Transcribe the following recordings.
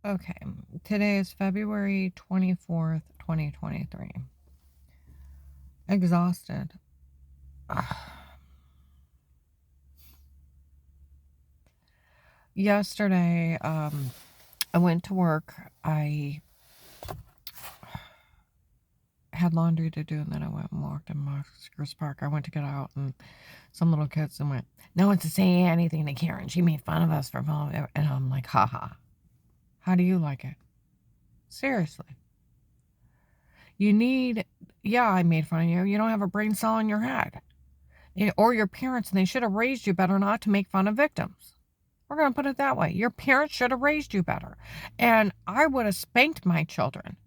Okay, today is February 24th, 2023. Exhausted. Yesterday, I went to work. I had laundry to do, and then I went and walked in Oscars Park. I went to get out, and some little kids and went, "No one's to say anything to Karen. She made fun of us for following." And I'm like, haha. How do you like it? Seriously. You need, yeah, I made fun of you. You don't have a brain cell in your head. Or your parents, and they should have raised you better not to make fun of victims. We're going to put it that way. Your parents should have raised you better. And I would have spanked my children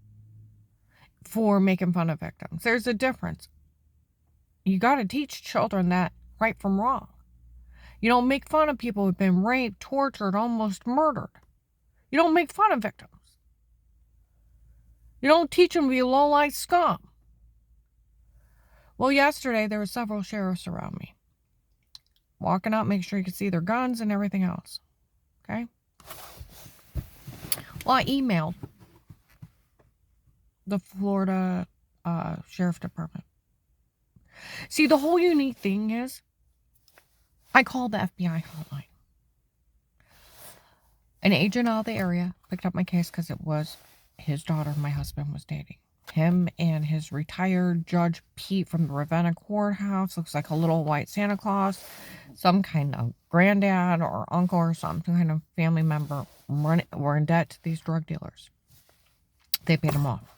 for making fun of victims. There's a difference. You got to teach children that right from wrong. You don't make fun of people who've been raped, tortured, almost murdered. You don't make fun of victims. You don't teach them to be low-life scum. Well, yesterday there were several sheriffs around me. Walking up, make sure you could see their guns and everything else. Okay? Well, I emailed the Florida Sheriff Department. See, the whole unique thing is I called the FBI hotline. An agent out of the area picked up my case because it was his daughter my husband was dating. Him and his retired Judge Pete from the Ravenna courthouse, looks like a little white Santa Claus, some kind of granddad or uncle or some kind of family member were in debt to these drug dealers. They paid him off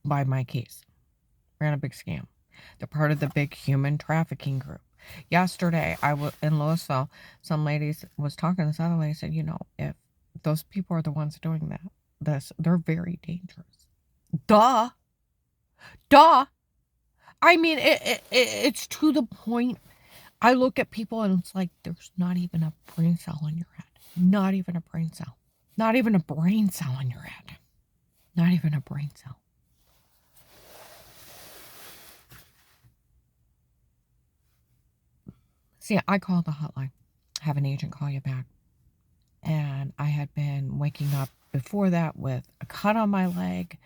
by my case. Ran a big scam. They're part of the big human trafficking group. Yesterday, I was in Louisville. Some ladies was talking to this other lady, said, if those people are the ones doing they're very dangerous. Duh. I mean, it's to the point. I look at people and it's like there's not even a brain cell in your head. Not even a brain cell. Not even a brain cell in your head. Not even a brain cell. See, I called the hotline. Have an agent call you back. And I had been waking up before that with a cut on my leg.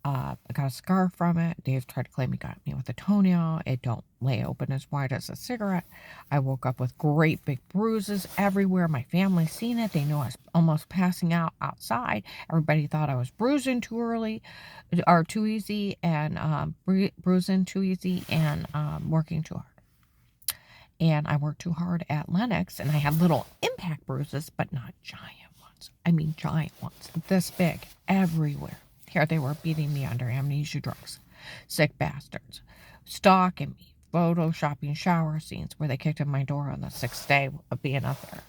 I got a scar from it. Dave tried to claim he got me with a toenail. It don't lay open as wide as a cigarette. I woke up with great big bruises everywhere. My family seen it. They knew I was almost passing out outside. Everybody thought I was bruising too early or too easy and bruising too easy and working too hard. And I worked too hard at Lennox, and I had little impact bruises, but not giant ones. I mean giant ones, this big, everywhere. Here they were beating me under amnesia drugs. Sick bastards. Stalking me, photoshopping shower scenes where they kicked in my door on the 6th day of being up there.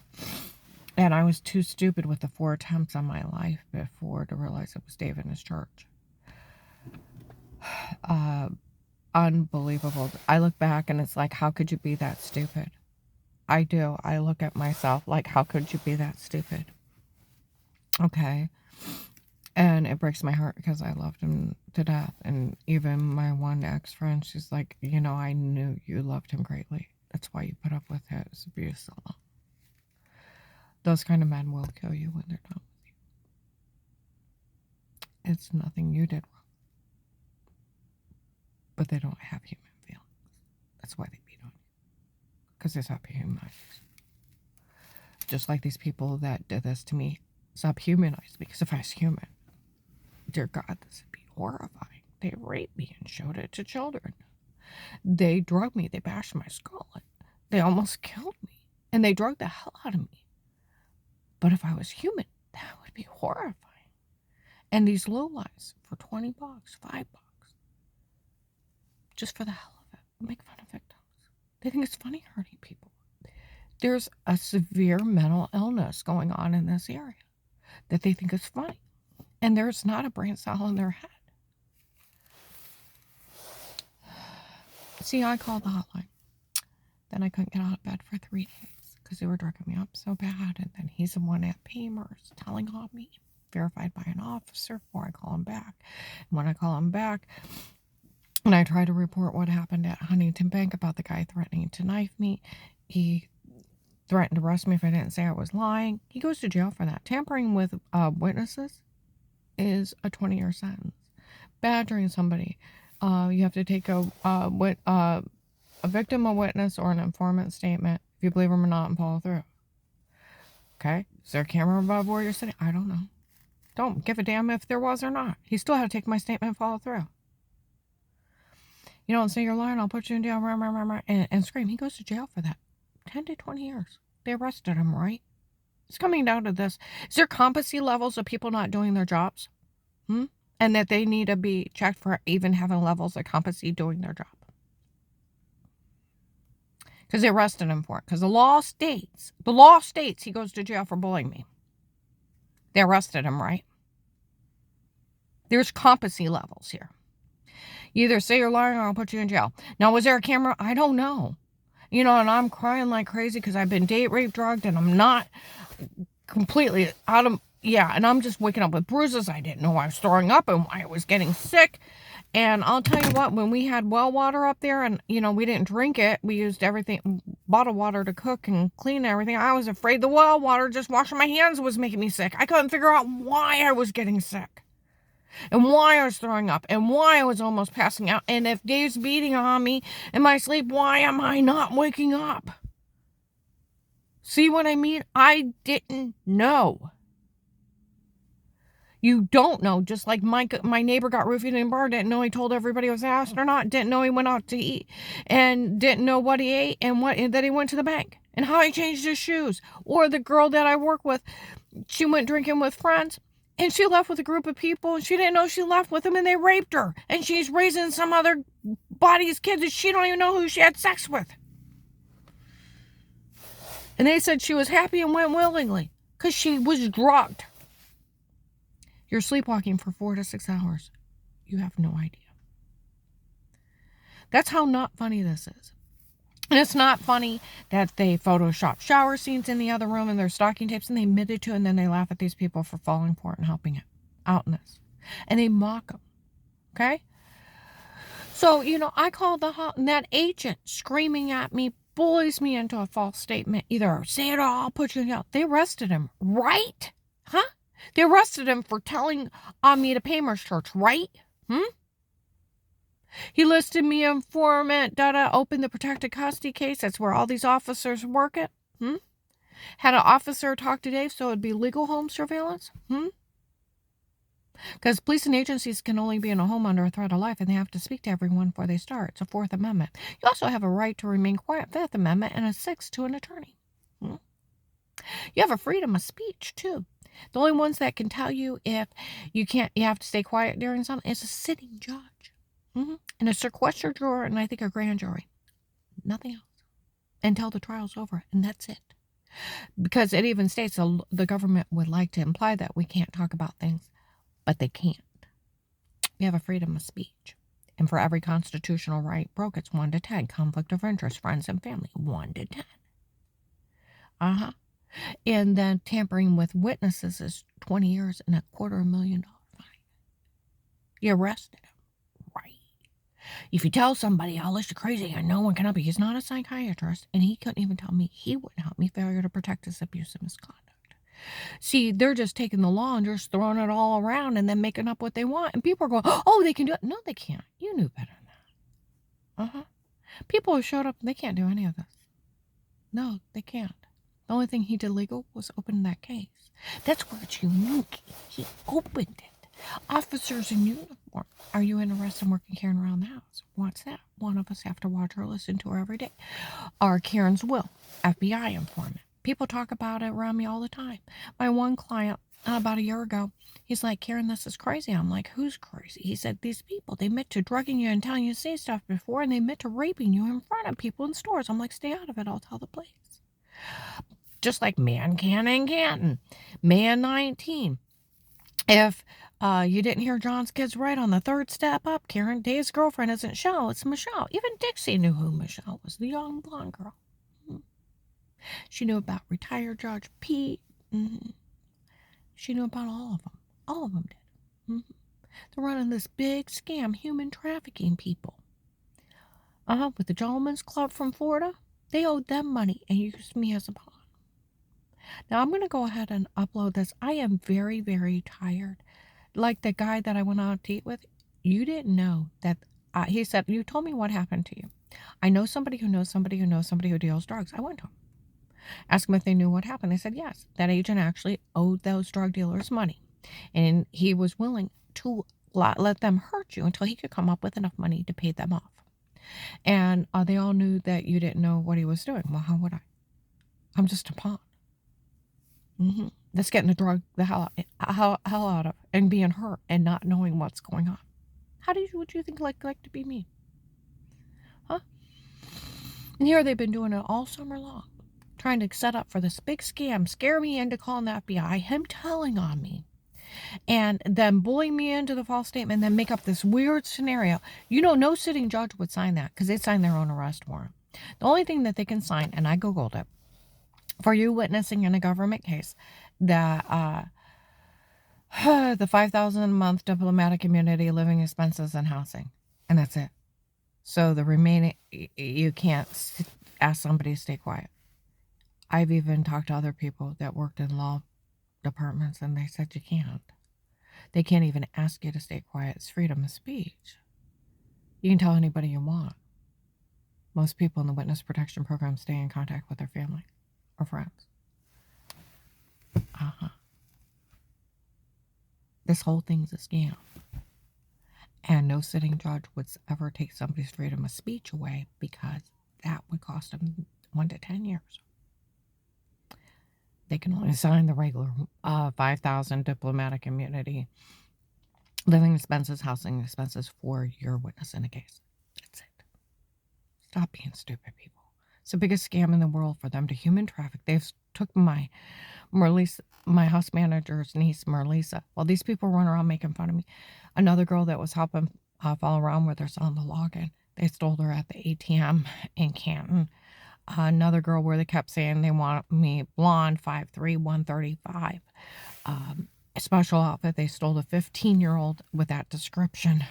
And I was too stupid with the 4 attempts on my life before to realize it was Dave and his church. Unbelievable. I look back and it's like, how could you be that stupid? I do. I look at myself like, how could you be that stupid? Okay. And it breaks my heart because I loved him to death. And even my one ex-friend, she's like, I knew you loved him greatly. That's why you put up with his abuse so long. Those kind of men will kill you when they're done with you. It's nothing you did wrong. But they don't have human feelings. That's why they beat on you. Because they subhumanize. Just like these people that did this to me subhumanized me. Because if I was human, dear God, this would be horrifying. They raped me and showed it to children. They drugged me. They bashed my skull in. They almost killed me. And they drugged the hell out of me. But if I was human, that would be horrifying. And these lowlives for $20, $5, just for the hell of it, make fun of victims. They think it's funny hurting people. There's a severe mental illness going on in this area that they think is funny. And there's not a brain cell in their head. See, I called the hotline. Then I couldn't get out of bed for 3 days because they were drugging me up so bad. And then he's the one at Paymer's telling on me, verified by an officer before I call him back. And when I call him back, and I try to report what happened at Huntington Bank about the guy threatening to knife me, he threatened to arrest me if I didn't say I was lying. He goes to jail for that. Tampering with witnesses is a 20-year sentence. Badgering somebody, you have to take a victim, a witness, or an informant statement, if you believe them or not, and follow through. Okay? Is there a camera above where you're sitting? I don't know. Don't give a damn if there was or not. He still had to take my statement and follow through. You don't say you're lying, I'll put you in jail, and scream. He goes to jail for that. 10 to 20 years. They arrested him, right? It's coming down to this. Is there competency levels of people not doing their jobs? And that they need to be checked for even having levels of competency doing their job. Because they arrested him for it. Because the law states he goes to jail for bullying me. They arrested him, right? There's competency levels here. You either say you're lying or I'll put you in jail. Now, was there a camera? I don't know. And I'm crying like crazy because I've been date raped, drugged, and I'm not completely out of, and I'm just waking up with bruises. I didn't know I was throwing up and why I was getting sick. And I'll tell you what, when we had well water up there and, we didn't drink it, we used everything, bottled water to cook and clean everything. I was afraid the well water, just washing my hands, was making me sick. I couldn't figure out why I was getting sick. And why I was throwing up, and why I was almost passing out. And if Dave's beating on me in my sleep, why am I not waking up? See what I mean? I didn't know. You don't know. Just like my neighbor got roofied in a bar, didn't know he told everybody he was an astronaut, didn't know he went out to eat, and didn't know what he ate, and that he went to the bank, and how he changed his shoes. Or the girl that I work with, she went drinking with friends. And she left with a group of people, and she didn't know she left with them, and they raped her. And she's raising some other body's kids, and she don't even know who she had sex with. And they said she was happy and went willingly, because she was drugged. You're sleepwalking for 4 to 6 hours. You have no idea. That's how not funny this is. And it's not funny that they Photoshop shower scenes in the other room and their stocking tapes, and they admit it to it, and then they laugh at these people for falling for it and helping it out in this. And they mock them. Okay? So, I call that agent screaming at me, bullies me into a false statement. Either say it or I'll put you in jail. They arrested him, right? Huh? They arrested him for telling on me to pay my church, right? He listed me informant, opened the protected custody case. That's where all these officers work it. Had an officer talk to Dave, so it'd be legal home surveillance. Because police and agencies can only be in a home under a threat of life, and they have to speak to everyone before they start. It's a 4th Amendment. You also have a right to remain quiet, 5th Amendment, and a 6th to an attorney. You have a freedom of speech, too. The only ones that can tell you if you have to stay quiet during something is a sitting judge. And a sequestered juror, and I think a grand jury. Nothing else. Until the trial's over, and that's it. Because it even states the government would like to imply that we can't talk about things, but they can't. We have a freedom of speech. And for every constitutional right broke, it's 1 to 10. Conflict of interest, friends and family, 1 to 10. And then tampering with witnesses is 20 years and $250,000 fine. You arrested him. If you tell somebody, Alice, you're crazy and no one can help you. He's not a psychiatrist, and he couldn't even tell me. He wouldn't help me. Failure to protect is abuse and misconduct. See, they're just taking the law and just throwing it all around and then making up what they want. And people are going, oh, they can do it. No, they can't. You knew better than that. People who showed up, they can't do any of this. No, they can't. The only thing he did legal was open that case. That's where it's unique. He opened it. Officers in uniform. Are you interested in working Karen around the house? What's that? One of us have to watch her, listen to her every day. Our Karen's Will, FBI informant. People talk about it around me all the time. My one client, about a year ago, he's like, Karen, this is crazy. I'm like, who's crazy? He said, these people, they admit to drugging you and telling you to say stuff before, and they admit to raping you in front of people in stores. I'm like, stay out of it. I'll tell the police. Just like Mancan and Canton. Man 19. If you didn't hear John's kids right on the 3rd step up, Karen, Dave's girlfriend isn't Michelle, it's Michelle. Even Dixie knew who Michelle was, the young blonde girl. She knew about retired Judge Pete. She knew about all of them. All of them did. They're running this big scam, human trafficking people. With the Gentlemen's Club from Florida, they owed them money and used me as a pawn. Now I'm going to go ahead and upload this. I am very, very tired. Like the guy that I went out to eat with, you didn't know that. He said, you told me what happened to you. I know somebody who knows somebody who knows somebody who deals drugs. I went to him. Asked them if they knew what happened. They said, yes, that agent actually owed those drug dealers money. And he was willing to let them hurt you until he could come up with enough money to pay them off. And they all knew that you didn't know what he was doing. Well, how would I? I'm just a pawn. That's getting the hell out of and being hurt and not knowing what's going on. Would you think like to be me? Huh? And here they've been doing it all summer long, trying to set up for this big scam, scare me into calling the FBI, him telling on me, and then bullying me into the false statement, and then make up this weird scenario. You know, no sitting judge would sign that because they sign their own arrest warrant. The only thing that they can sign, and I Googled it, for you witnessing in a government case, that the $5,000 a month diplomatic immunity, living expenses, and housing, and that's it. So the remaining, you can't ask somebody to stay quiet. I've even talked to other people that worked in law departments, and they said you can't. They can't even ask you to stay quiet. It's freedom of speech. You can tell anybody you want. Most people in the witness protection program stay in contact with their family or friends. This whole thing's a scam. And no sitting judge would ever take somebody's freedom of speech away because that would cost them 1 to 10 years. They can only sign the regular $5,000 diplomatic immunity, living expenses, housing expenses for your witness in a case. That's it. Stop being stupid, people. It's the biggest scam in the world for them to human traffic. They've took my house manager's niece, Marlisa. Well, these people run around making fun of me. Another girl that was helping follow around with her selling the login. They stole her at the ATM in Canton. Another girl where they kept saying they want me blonde, 5'3", 135. A special outfit. They stole a 15-year-old with that description.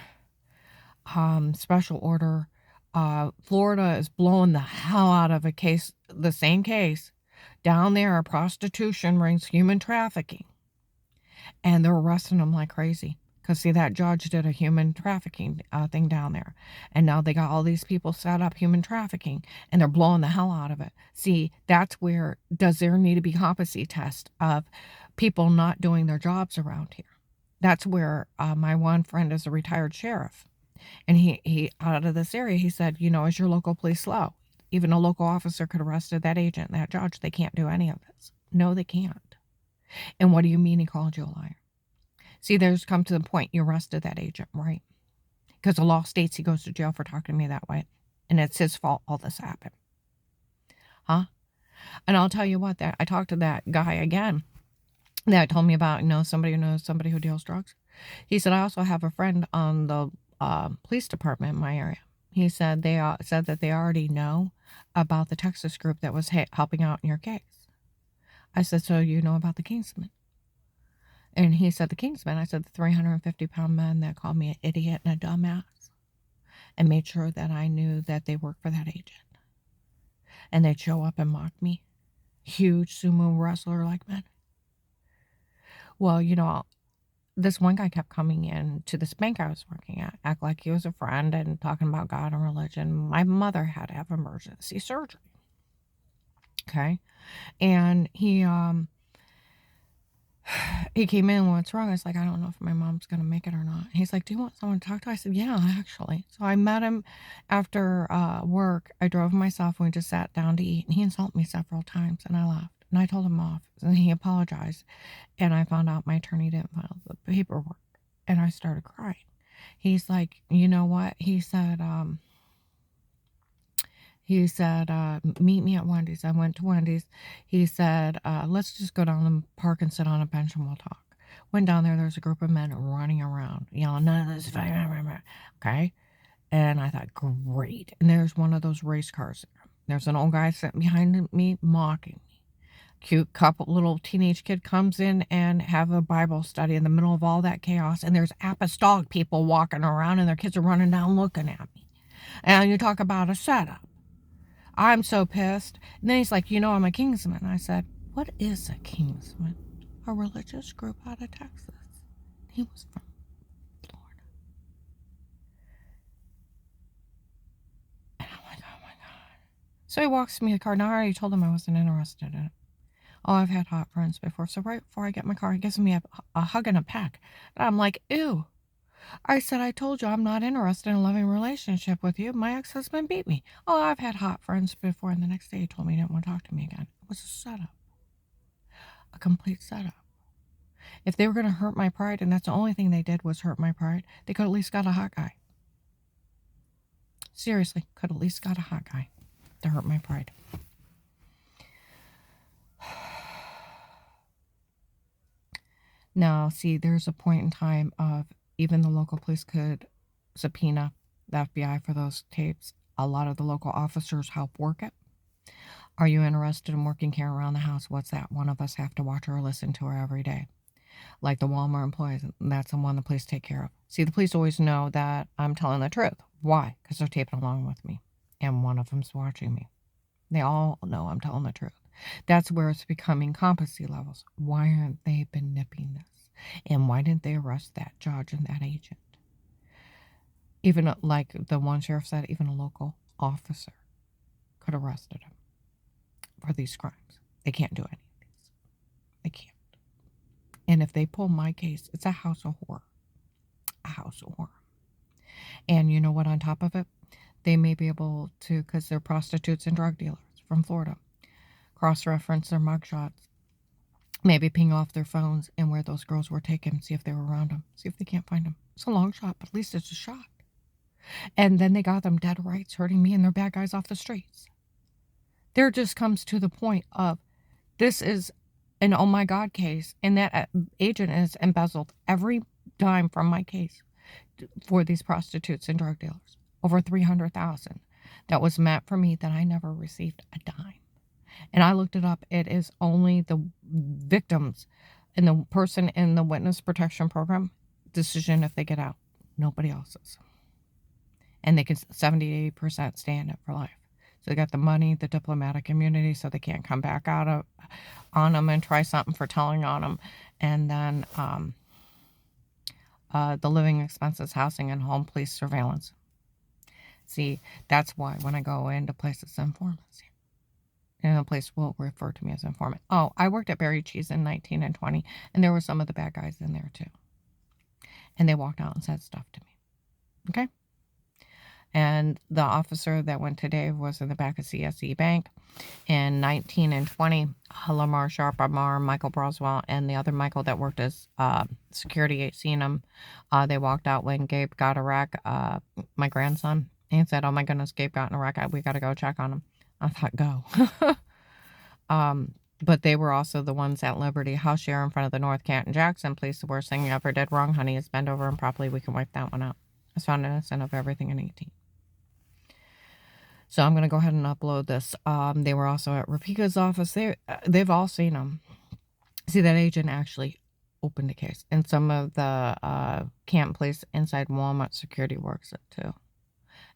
Special order. Florida is blowing the hell out of the same case. Down there, prostitution rings human trafficking. And they're arresting them like crazy. Because, see, that judge did a human trafficking thing down there. And now they got all these people set up human trafficking. And they're blowing the hell out of it. See, that's where, does there need to be competency test of people not doing their jobs around here? That's where my one friend is a retired sheriff. And he out of this area, he said, you know, is your local police slow? Even a local officer could have arrested that agent, that judge. They can't do any of this. No, they can't. And what do you mean he called you a liar? See, there's come to the point you arrested that agent, right? Because the law states he goes to jail for talking to me that way. And it's his fault all this happened. Huh? And I'll tell you what, that I talked to that guy again that told me about, you know, somebody who knows somebody who deals drugs. He said, I also have a friend on the police department in my area. He said said that they already know about the Texas group that was helping out in your case. I said, so you know about the Kingsmen? And he said, the Kingsmen. I said, the 350-pound men that called me an idiot and a dumbass and made sure that I knew that they worked for that agent. And they'd show up and mock me. Huge sumo wrestler like men. Well, you know, this one guy kept coming in to this bank I was working at, act like he was a friend and talking about God and religion. My mother had to have emergency surgery. Okay. And he came in, what's wrong? I was like, I don't know if my mom's going to make it or not. He's like, do you want someone to talk to? I said, yeah, actually. So I met him after work. I drove myself and we just sat down to eat. And he insulted me several times and I left. And I told him off. And he apologized. And I found out my attorney didn't file the paperwork. And I started crying. He's like, you know what? He said, meet me at Wendy's. I went to Wendy's. He said, let's just go down the park and sit on a bench and we'll talk. Went down there. There's a group of men running around, yelling, none of this. Okay. And I thought, great. And there's one of those race cars there. There's an old guy sitting behind me mocking me. Cute little teenage kid comes in and have a Bible study in the middle of all that chaos. And there's apostolic people walking around and their kids are running down looking at me. And you talk about a setup. I'm so pissed. And then he's like, you know, I'm a Kingsman. I said, What is a Kingsman? A religious group out of Texas. He was from Florida. And I'm like, oh my God. So he walks me the car. Now I already told him I wasn't interested in it. Oh, I've had hot friends before. So right before I get in my car, he gives me a hug and a peck. And I'm like, ew. I said, I told you I'm not interested in a loving relationship with you. My ex-husband beat me. Oh, I've had hot friends before. And the next day he told me he didn't want to talk to me again. It was a setup. A complete setup. If they were going to hurt my pride, and that's the only thing they did was hurt my pride, they could at least got a hot guy. Seriously, could at least got a hot guy to hurt my pride. Now, see, there's a point in time of even the local police could subpoena the FBI for those tapes. A lot of the local officers help work it. Are you interested in working here around the house? What's that? One of us have to watch her or listen to her every day. Like the Walmart employees, that's the one the police take care of. See, the police always know that I'm telling the truth. Why? Because they're taping along with me. And one of them's watching me. They all know I'm telling the truth. That's where it's becoming competency levels. Why aren't they been nipping this? And why didn't they arrest that judge and that agent? Even like the one sheriff said, even a local officer could have arrested him for these crimes. They can't do any of these. They can't. And if they pull my case, it's a house of horror. A house of horror. And you know what, on top of it, they may be able to, because they're prostitutes and drug dealers from Florida, cross-reference their mugshots, maybe ping off their phones and where those girls were taken, see if they were around them, see if they can't find them. It's a long shot, but at least it's a shot. And then they got them dead rights, hurting me, and they're bad guys off the streets. There just comes to the point of, this is an oh my God case, and that agent has embezzled every dime from my case for these prostitutes and drug dealers. Over $300,000 that was meant for me that I never received a dime. And I looked it up. It is only the victims and the person in the witness protection program decision if they get out. Nobody else's. And they can 70-80% stay in it for life. So they got the money, the diplomatic immunity, so they can't come back out on them and try something for telling on them. And then the living expenses, housing, and home police surveillance. See, that's why when I go into places, informants, and a place will refer to me as informant. Oh, I worked at Berry Cheese in 19 and 20, and there were some of the bad guys in there too. And they walked out and said stuff to me. Okay? And the officer that went to Dave was in the back of CSE Bank. In 19 and 20, Lamar Sharp, Amar, Michael Broswell, and the other Michael that worked as security at CNM, they walked out when Gabe got a wreck, my grandson. And said, oh my goodness, Gabe got in a wreck. We got to go check on him. I thought, go. But they were also the ones at Liberty House Share in front of the North Canton Jackson police. The worst thing you ever did wrong, honey, is bend over and properly. We can wipe that one out. I was found innocent of everything in 18. So I'm going to go ahead and upload this. They were also at Rapika's office. They've all seen them. See, that agent actually opened a case. And some of the Canton police inside Walmart security works it too.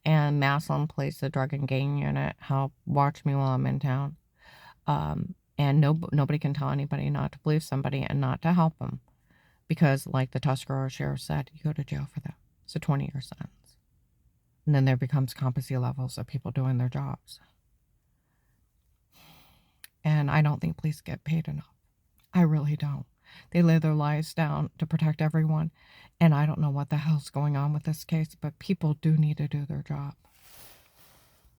And Maslin Police, the drug and gang unit, help watch me while I'm in town. And nobody can tell anybody not to believe somebody and not to help them. Because, like the Tuscarora sheriff said, you go to jail for that. It's a 20-year sentence. And then there becomes competency levels of people doing their jobs. And I don't think police get paid enough. I really don't. They lay their lives down to protect everyone. And I don't know what the hell's going on with this case, but people do need to do their job.